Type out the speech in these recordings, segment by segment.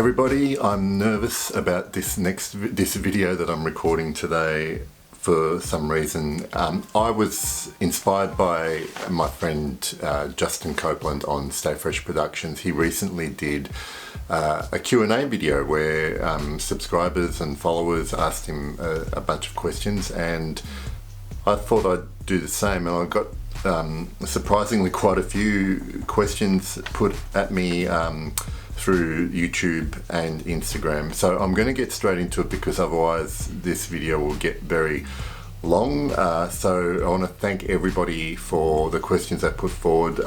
Everybody, I'm nervous about this video that I'm recording today for some reason. I was inspired by my friend Justin Copeland on Stayfresh Productions. He recently did a Q&A video where subscribers and followers asked him a bunch of questions, and I thought I'd do the same, and I got surprisingly quite a few questions put at me through YouTube and Instagram. So I'm going to get straight into it because otherwise this video will get very long. So I want to thank everybody for the questions they put forward,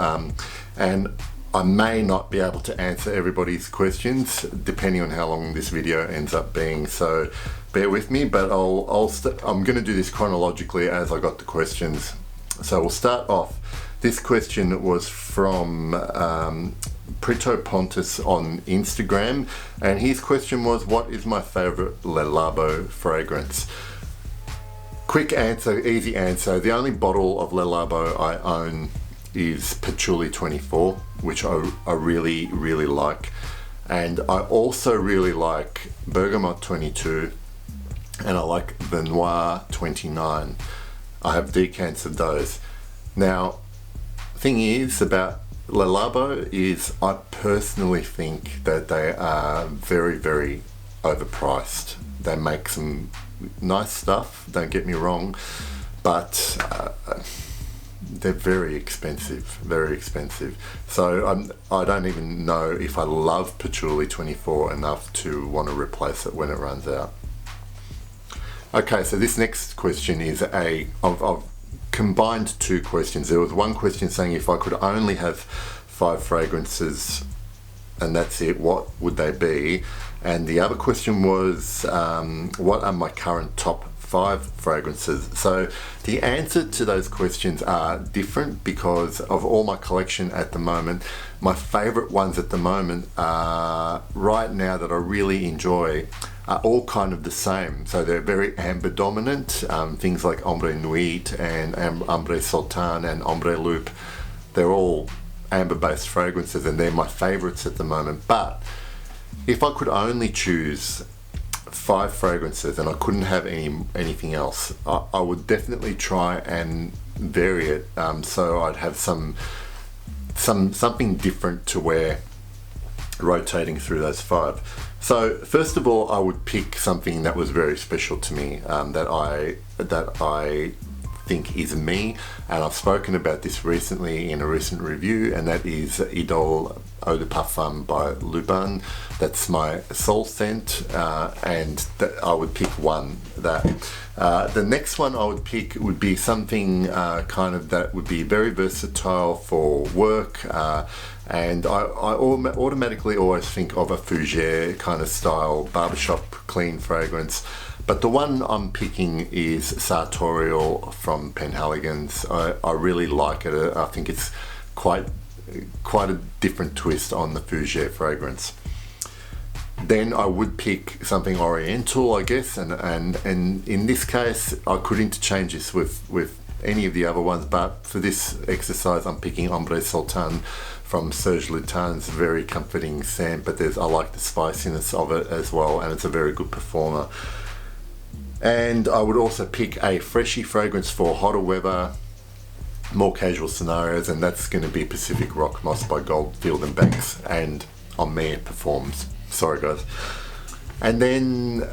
and I may not be able to answer everybody's questions depending on how long this video ends up being, so bear with me, but I'm going to do this chronologically as I got the questions. So we'll start off. This question was from Prito Pontus on Instagram, and his question was, what is my favorite Labo fragrance? Quick answer, easy answer. The only bottle of Labo I own is Patchouli 24, which I really like, and I also really like Bergamot 22, and I like the Noir 29. I have decants of those. Now, thing is about Labo is I personally think that they are very overpriced. They make some nice stuff, don't get me wrong, but they're very expensive. So I don't even know if I love Patchouli 24 enough to want to replace it when it runs out. Okay, so this next question is I've combined two questions. There was one question saying if I could only have 5 fragrances and that's it, what would they be? And the other question was what are my current top 5 fragrances? So the answer to those questions are different because of all my collection at the moment. My favorite ones at the moment are right now that I really enjoy are all kind of the same. So they're very amber dominant, things like Ambre Nuit and Ambre Sultan and Ambre Loup. They're all amber based fragrances and they're my favorites at the moment. But if I could only choose 5 fragrances and I couldn't have anything else, I would definitely try and vary it, so I'd have something different to wear rotating through those 5. So first of all, I would pick something that was very special to me, that I think is me, and I've spoken about this recently in a recent review, and that is Idole Eau de Parfum by Lubin. That's my soul scent, and I would pick one. The next one I would pick would be something kind of that would be very versatile for work, and I automatically always think of a fougere kind of style barbershop clean fragrance. But the one I'm picking is Sartorial from Penhaligons. I really like it. I think it's quite a different twist on the fougere fragrance. Then I would pick something oriental, I guess, and in this case I could interchange this with any of the other ones, but for this exercise I'm picking Ambre Sultan from Serge Luten's very comforting scent, but I like the spiciness of it as well, and it's a very good performer. And I would also pick a freshy fragrance for hotter weather, more casual scenarios, and that's going to be Pacific Rock Moss by Goldfield and Banks, and on me it performs. Sorry guys. And then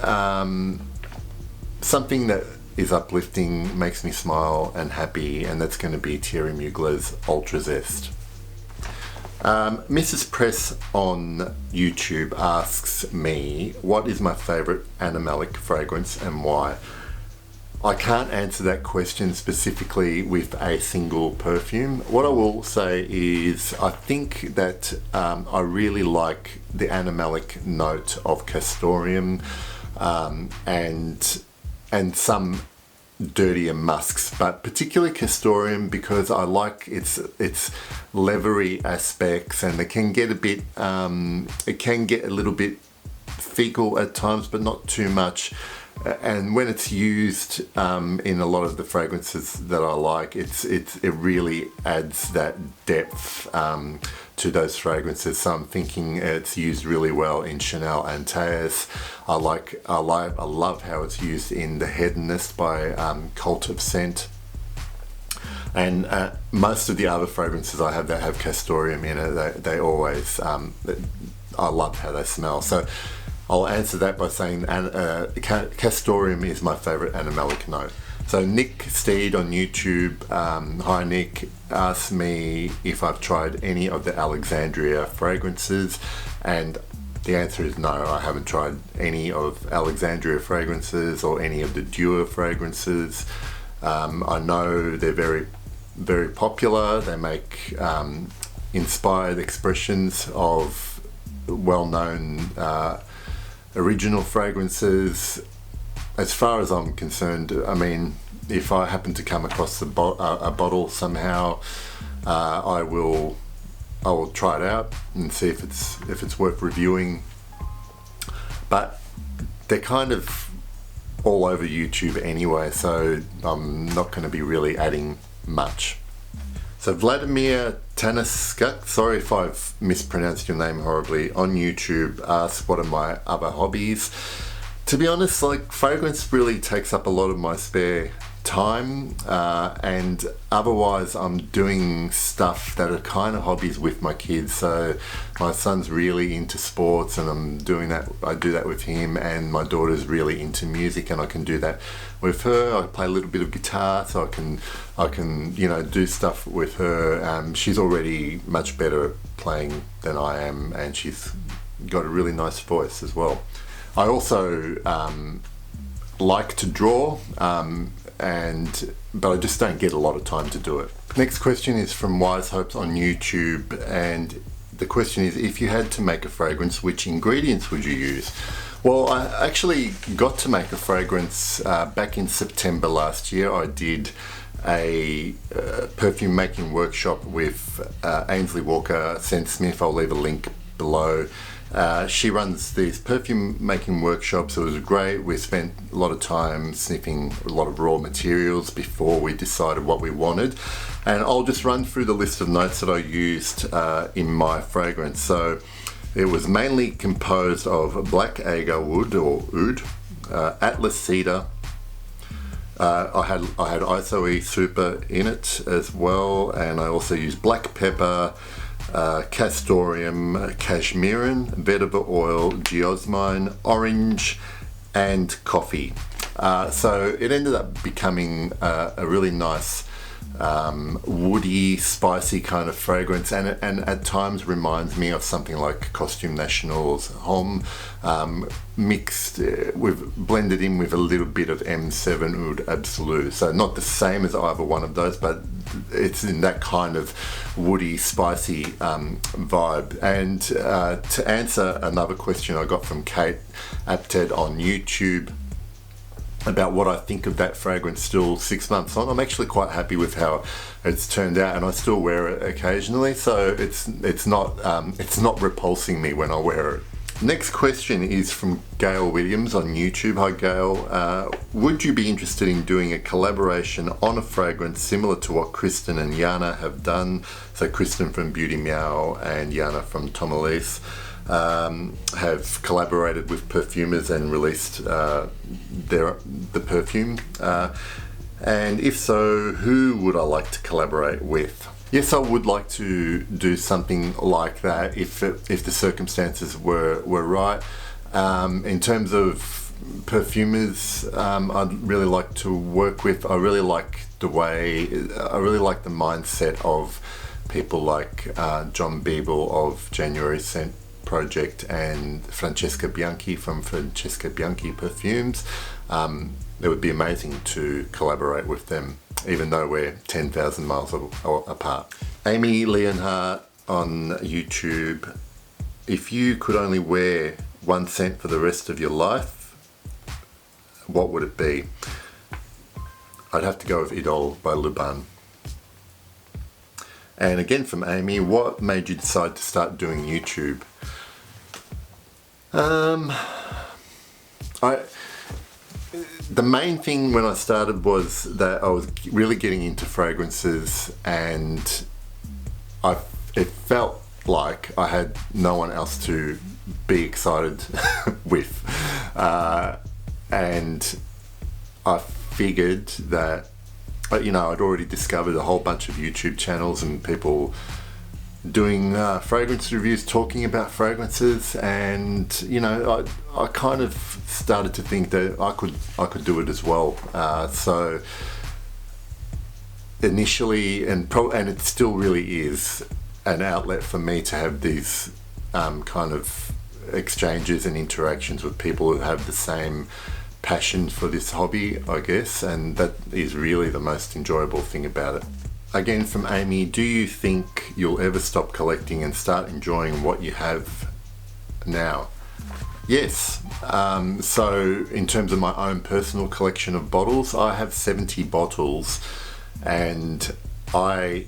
something that is uplifting, makes me smile and happy, and that's going to be Thierry Mugler's Ultra Zest. Mrs. Press on YouTube asks me, what is my favourite animalic fragrance and why? I can't answer that question specifically with a single perfume. What I will say is I think that I really like the animalic note of castoreum, and some dirtier musks, but particularly castoreum because I like its leathery aspects, and it can get a little bit fecal at times, but not too much. And when it's used in a lot of the fragrances that I like, it really adds that depth to those fragrances. So I'm thinking it's used really well in Chanel and Teus. I love how it's used in The Hedonist by Cult of Scent. And most of the other fragrances I have that have castoreum in it, they always, I love how they smell. So I'll answer that by saying castoreum is my favourite animalic note. So Nick Steed on YouTube, hi Nick, asked me if I've tried any of the Alexandria fragrances, and the answer is no. I haven't tried any of Alexandria fragrances or any of the Dior fragrances. I know they're very, very popular. They make inspired expressions of well-known original fragrances. As far as I'm concerned, I mean, if I happen to come across a bottle somehow, I will try it out and see if it's worth reviewing. But they're kind of all over YouTube anyway, so I'm not going to be really adding much. So Vladimir Tanaskuk, sorry if I've mispronounced your name horribly, on YouTube asked what are my other hobbies. To be honest, like, fragrance really takes up a lot of my spare time, and otherwise I'm doing stuff that are kind of hobbies with my kids. So my son's really into sports, and I do that with him, and my daughter's really into music, and I can do that with her. I play a little bit of guitar, so I can do stuff with her. She's already much better but than I am, and she's got a really nice voice as well. I also like to draw, but I just don't get a lot of time to do it. Next question is from Wise Hopes on YouTube, and the question is, if you had to make a fragrance, which ingredients would you use? Well, I actually got to make a fragrance back in September last year. I did a perfume making workshop with Ainsley Walker Scent-Smith. I'll leave a link below. She runs these perfume making workshops. It was great. We spent a lot of time sniffing a lot of raw materials before we decided what we wanted. And I'll just run through the list of notes that I used in my fragrance. So it was mainly composed of black agar wood or oud, Atlas cedar. I had Isoe super in it as well, and I also used black pepper, castoreum, cashmeran, vetiver oil, geosmine, orange, and coffee. So it ended up becoming a really nice woody, spicy kind of fragrance, and at times reminds me of something like Costume National's Homme, blended in with a little bit of M7 Oud Absolu. So not the same as either one of those, but it's in that kind of woody, spicy vibe. And to answer another question I got from Kate Apted on YouTube about what I think of that fragrance still 6 months on, I'm actually quite happy with how it's turned out, and I still wear it occasionally, so it's not repulsing me when I wear it. Next question is from Gail Williams on YouTube. Hi Gail, would you be interested in doing a collaboration on a fragrance similar to what Kristen and Jana have done? So Kristen from Beauty Meow and Jana from Tom Elise have collaborated with perfumers and released the perfume. And if so, who would I like to collaborate with? Yes, I would like to do something like that if the circumstances were right. In terms of perfumers, I'd really like to work with. I really like the mindset of people like John Beeble of January Scent Project and Francesca Bianchi from Francesca Bianchi Perfumes. It would be amazing to collaborate with them, even though we're 10,000 miles apart. Amy Leonhardt on YouTube. If you could only wear one scent for the rest of your life, what would it be? I'd have to go with Idole by Lubin. And again from Amy, what made you decide to start doing YouTube? The main thing when I started was that I was really getting into fragrances, and it felt like, I had no one else to be excited with, and I figured that, you know, I'd already discovered a whole bunch of YouTube channels and people doing fragrance reviews, talking about fragrances, and you know, I kind of started to think that I could do it as well. So initially, and it still really is an outlet for me to have these kind of exchanges and interactions with people who have the same passion for this hobby, I guess, and that is really the most enjoyable thing about it. Again, from Amy, do you think you'll ever stop collecting and start enjoying what you have now? Yes. So in terms of my own personal collection of bottles, I have 70 bottles, and I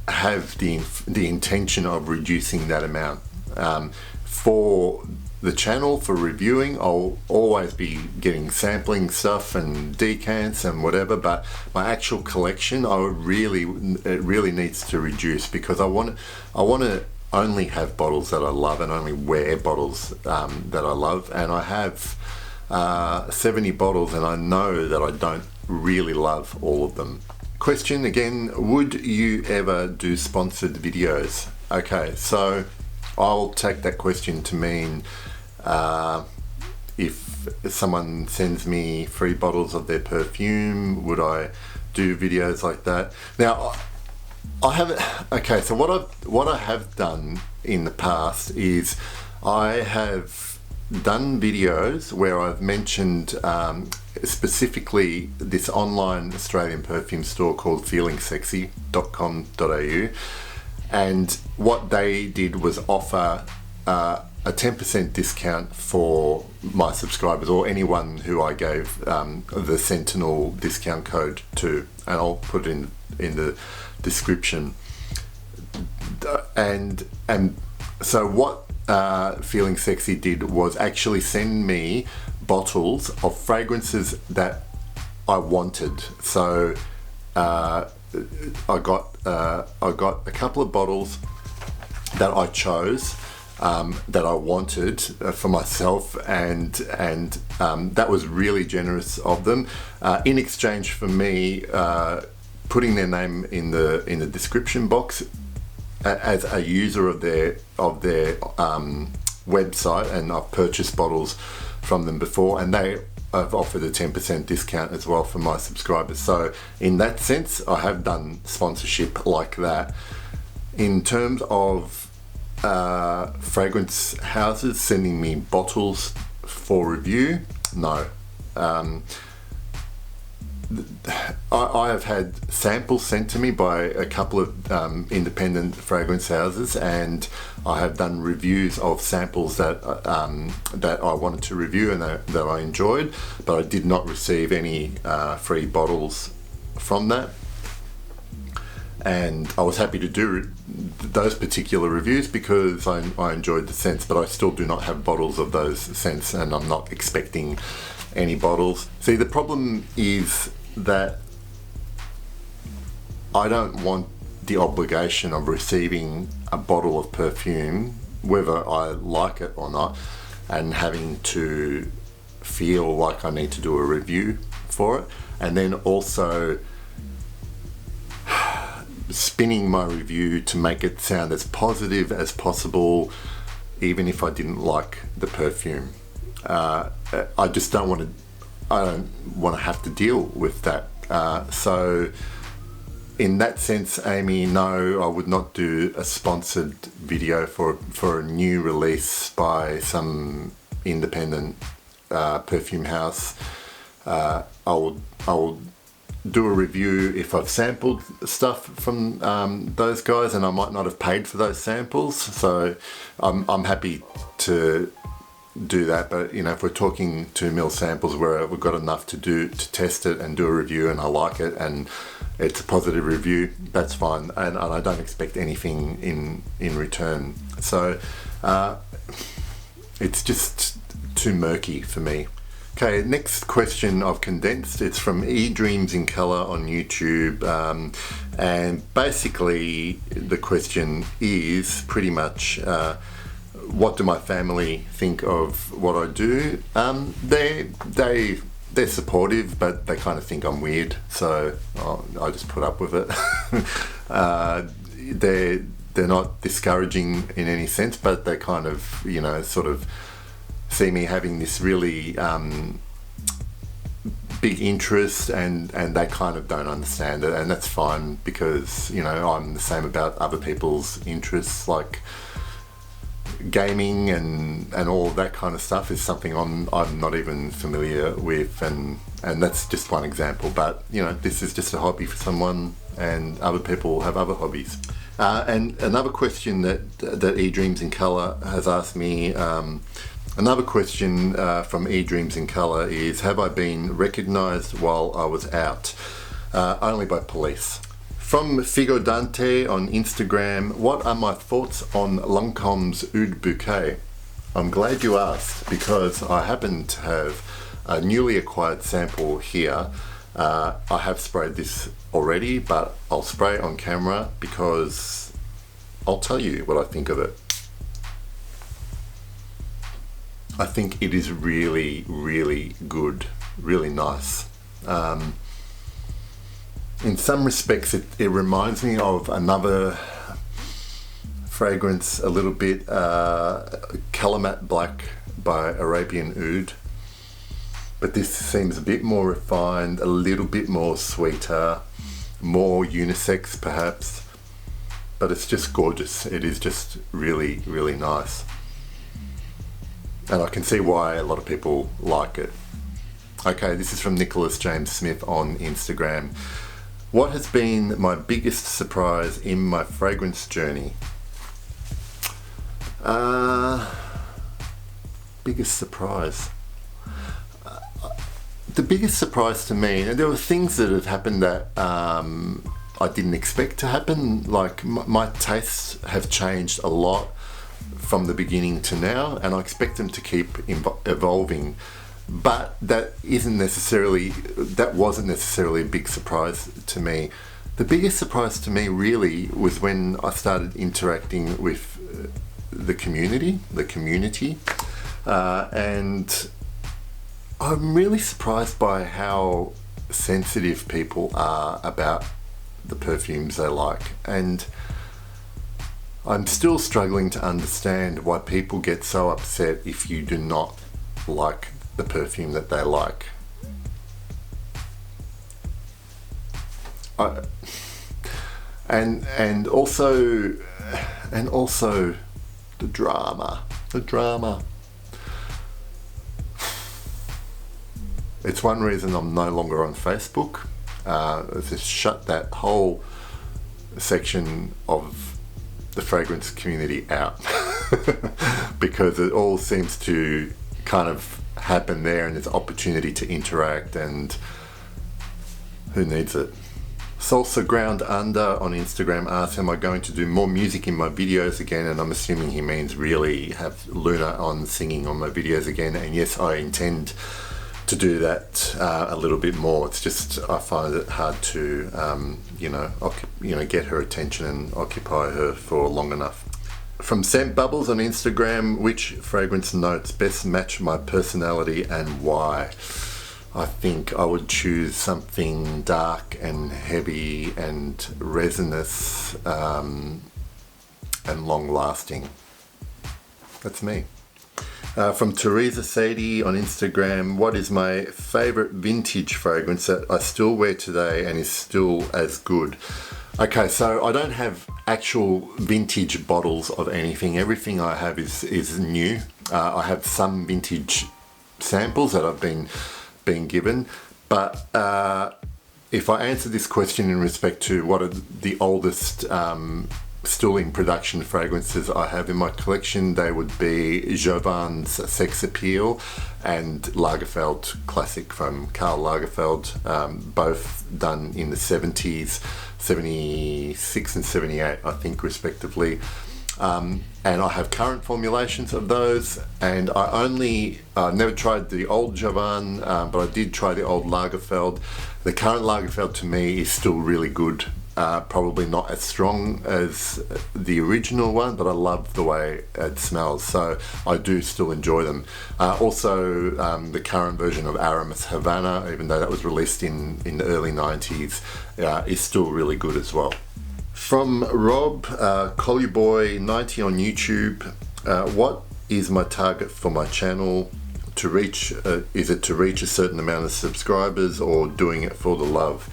have the intention of reducing that amount. For the channel, for reviewing, I'll always be getting sampling stuff and decants and whatever, but my actual collection, it really needs to reduce, because I want to only have bottles that I love and only wear bottles that I love. And I have 70 bottles, and I know that I don't really love all of them. Question again, would you ever do sponsored videos? Okay, so I'll take that question to mean if someone sends me free bottles of their perfume, would I do videos like that? Now, I haven't. Okay, so what I have done in the past is I have done videos where I've mentioned specifically this online Australian perfume store called feelingsexy.com.au, and what they did was offer a 10% discount for my subscribers, or anyone who I gave the Sentinel discount code to, and I'll put it in the description. And so what Feeling Sexy did was actually send me bottles of fragrances that I wanted. So I got a couple of bottles that I chose, that I wanted for myself, and that was really generous of them. In exchange for me putting their name in the description box as a user of their website, and I've purchased bottles from them before, and they have offered a 10% discount as well for my subscribers. So in that sense, I have done sponsorship like that. In terms of fragrance houses sending me bottles for review, no. I have had samples sent to me by a couple of independent fragrance houses, and I have done reviews of samples that I wanted to review and that I enjoyed, but I did not receive any free bottles from that. And I was happy to do those particular reviews because I enjoyed the scents, but I still do not have bottles of those scents, and I'm not expecting any bottles. See, the problem is that I don't want the obligation of receiving a bottle of perfume, whether I like it or not, and having to feel like I need to do a review for it, and then also spinning my review to make it sound as positive as possible, even if I didn't like the perfume. I just don't want to. I don't want to have to deal with that. So, in that sense, Amy, no, I would not do a sponsored video for a new release by some independent perfume house. I will do a review if I've sampled stuff from those guys, and I might not have paid for those samples. So I'm happy to do that, but you know, if we're talking 2 ml samples where we've got enough to test it and do a review, and I like it and it's a positive review, that's fine, and I don't expect anything in return. So it's just too murky for me. Okay, next question I've condensed. It's from eDreams in Colour on YouTube. And basically the question is pretty much, what do my family think of what I do? They're supportive, but they kind of think I'm weird, so I just put up with it. They're not discouraging in any sense, but they kind of, you know, sort of see me having this really big interest, and they kind of don't understand it, and that's fine, because, you know, I'm the same about other people's interests, like gaming and all that kind of stuff is something I'm not even familiar with, and that's just one example. But, you know, this is just a hobby for someone, and other people have other hobbies. And another question that eDreams in Colour has asked me, another question from eDreams in Colour is, have I been recognised while I was out? Only by police. From Figo Dante on Instagram, what are my thoughts on Lancome's Oud Bouquet? I'm glad you asked, because I happen to have a newly acquired sample here. I have sprayed this already, but I'll spray it on camera because I'll tell you what I think of it. I think it is really, really good, really nice. In some respects, it reminds me of another fragrance a little bit, Calamat Black by Arabian Oud. But this seems a bit more refined, a little bit more sweeter, more unisex perhaps. But it's just gorgeous. It is just really, really nice. And I can see why a lot of people like it. Okay, this is from Nicholas James Smith on Instagram. What has been my biggest surprise in my fragrance journey? Biggest surprise. The biggest surprise to me, and there were things that have happened that I didn't expect to happen. Like my tastes have changed a lot from the beginning to now, and I expect them to keep evolving. But that wasn't necessarily a big surprise to me. The biggest surprise to me really was when I started interacting with the community, and I'm really surprised by how sensitive people are about the perfumes they like, and I'm still struggling to understand why people get so upset if you do not like the perfume that they like. And also the drama. It's one reason I'm no longer on Facebook. It's just shut that whole section of the fragrance community out because it all seems to kind of happen there, and there's opportunity to interact, and who needs it? Salsa Ground Under on Instagram asks, am I going to do more music in my videos again? And I'm assuming he means really have Luna on singing on my videos again. And yes, I intend to do that a little bit more. It's just I find it hard to get her attention and occupy her for long enough. From Scent Bubbles on Instagram, which fragrance notes best match my personality and why? I think I would choose something dark and heavy and resinous and long lasting. That's me. From Teresa Sadie on Instagram, what is my favourite vintage fragrance that I still wear today and is still as good? Okay, so I don't have actual vintage bottles of anything. Everything I have is new. I have some vintage samples that I've been given, but if I answer this question in respect to what are the oldest still in production fragrances I have in my collection, they would be Jovan's Sex Appeal and Lagerfeld Classic from Karl Lagerfeld, both done in the 70s, 76 and 78 I think respectively. And I have current formulations of those, and I never tried the old Jovan, but I did try the old Lagerfeld. The current Lagerfeld to me is still really good, probably not as strong as the original one, but I love the way it smells, so I do still enjoy them. Also, the current version of Aramis Havana, even though that was released in the early 90s, is still really good as well. From Rob, Collie Boy 90 on YouTube, what is my target for my channel to reach? Is it to reach a certain amount of subscribers, or doing it for the love?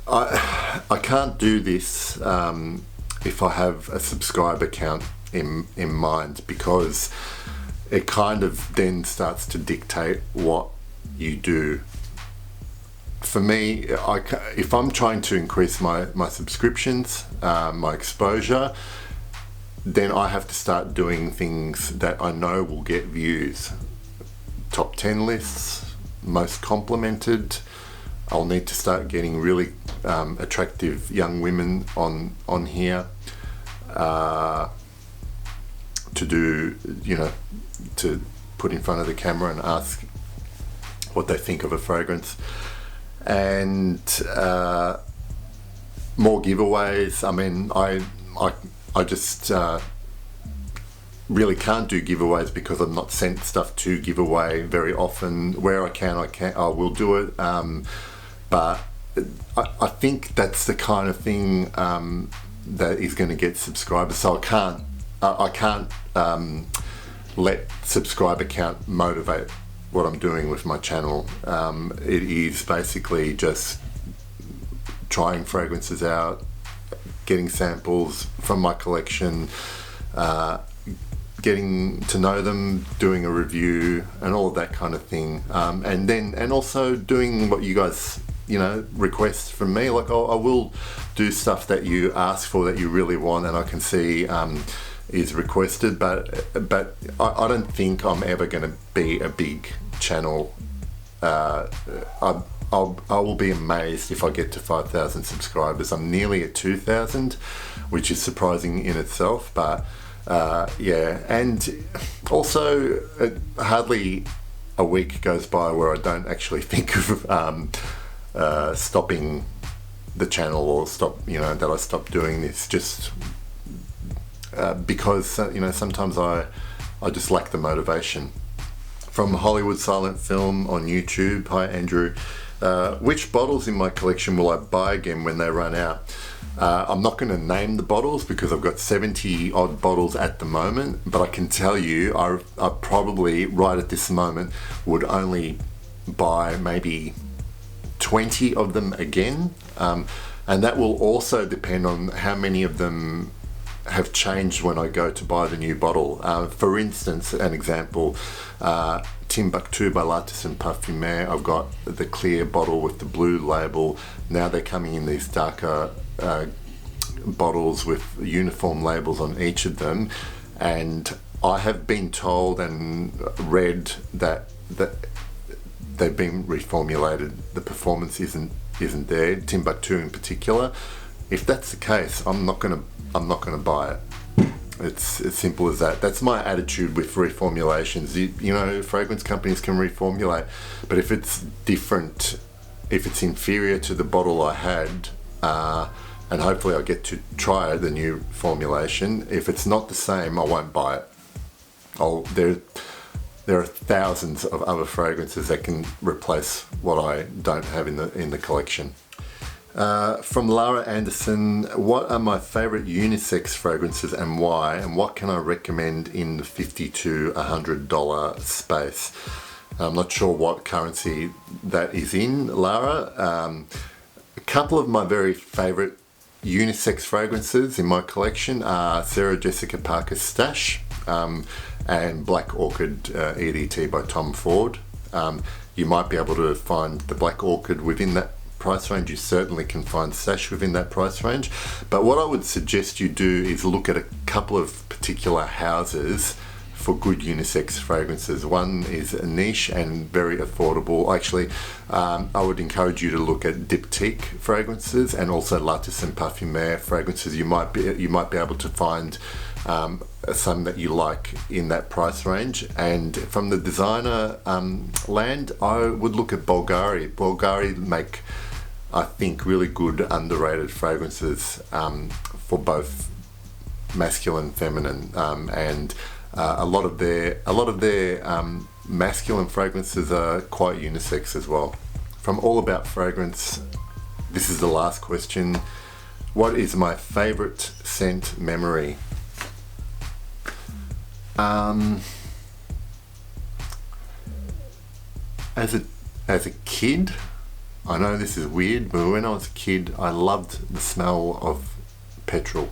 I can't do this if I have a subscriber count in mind, because it kind of then starts to dictate what you do. For me, if I'm trying to increase my subscriptions, my exposure, then I have to start doing things that I know will get views. Top 10 lists, most complimented. I'll need to start getting really attractive young women on here to do, to put in front of the camera and ask what they think of a fragrance. And more giveaways. I mean, I just really can't do giveaways because I'm not sent stuff to give away very often. Where I can, I will do it. But I think that's the kind of thing that is going to get subscribers. So I can't let subscriber count motivate what I'm doing with my channel. It is basically just trying fragrances out, getting samples from my collection, getting to know them, doing a review, and all of that kind of thing. And also doing what you guys request from me. Like I will do stuff that you ask for, that you really want, and I can see is requested, but I don't think I'm ever going to be a big channel. I will be amazed if I get to 5,000 subscribers. I'm nearly at 2,000, which is surprising in itself, but yeah. And also, hardly a week goes by where I don't actually think of stopping the channel, or that I stop doing this, just because sometimes I just lack the motivation. From Hollywood Silent Film on YouTube, hi Andrew. Which bottles in my collection will I buy again when they run out? I'm not going to name the bottles because I've got 70 odd bottles at the moment, but I can tell you I probably right at this moment would only buy maybe 20 of them again, and that will also depend on how many of them have changed when I go to buy the new bottle. For instance, an example, Timbuktu by Lutens and Perfume. I've got the clear bottle with the blue label. Now they're coming in these darker bottles with uniform labels on each of them, and I have been told and read that they've been reformulated. The performance isn't there. Timbuktu in particular. If that's the case, I'm not gonna buy it. It's as simple as that. That's my attitude with reformulations. Fragrance companies can reformulate, but if it's different, if it's inferior to the bottle I had, and hopefully I get to try the new formulation, if it's not the same, I won't buy it. There are thousands of other fragrances that can replace what I don't have in the collection. From Lara Anderson, what are my favorite unisex fragrances and why, and what can I recommend in the $50 to $100 space? I'm not sure what currency that is in, Lara. A couple of my very favorite unisex fragrances in my collection are Sarah Jessica Parker's Stash and Black Orchid EDT by Tom Ford. You might be able to find the Black Orchid within that price range. You certainly can find Stash within that price range, but what I would suggest you do is look at a couple of particular houses for good unisex fragrances. One is a niche and very affordable. Actually, I would encourage you to look at Diptyque fragrances and also Lutens and Perfume fragrances. You might be able to find some that you like in that price range. And from the designer land, I would look at Bulgari. Bulgari make I think, really good underrated fragrances for both masculine, feminine, and a lot of their masculine fragrances are quite unisex as well. From All About Fragrance, this is the last question. What is my favourite scent memory? As a kid, I know this is weird, but when I was a kid, I loved the smell of petrol.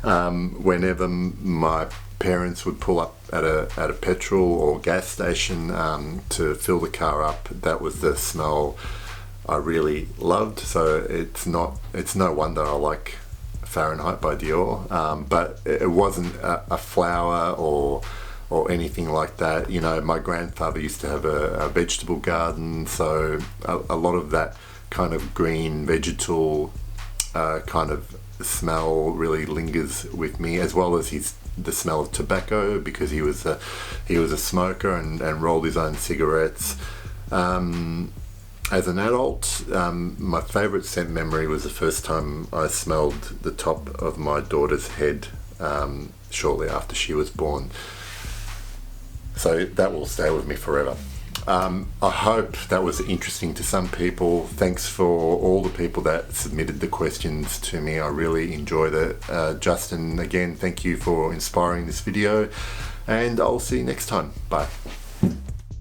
Whenever my parents would pull up at a petrol or gas station to fill the car up, that was the smell I really loved. So it's no wonder I like Fahrenheit by Dior, but it wasn't a flower or anything like that. You know, my grandfather used to have a vegetable garden, so a lot of that kind of green vegetal kind of smell really lingers with me, as well as the smell of tobacco, because he was a smoker and rolled his own cigarettes. As an adult, my favourite scent memory was the first time I smelled the top of my daughter's head shortly after she was born. So that will stay with me forever. I hope that was interesting to some people. Thanks for all the people that submitted the questions to me. I really enjoyed it. Justin, again, thank you for inspiring this video, and I'll see you next time. Bye.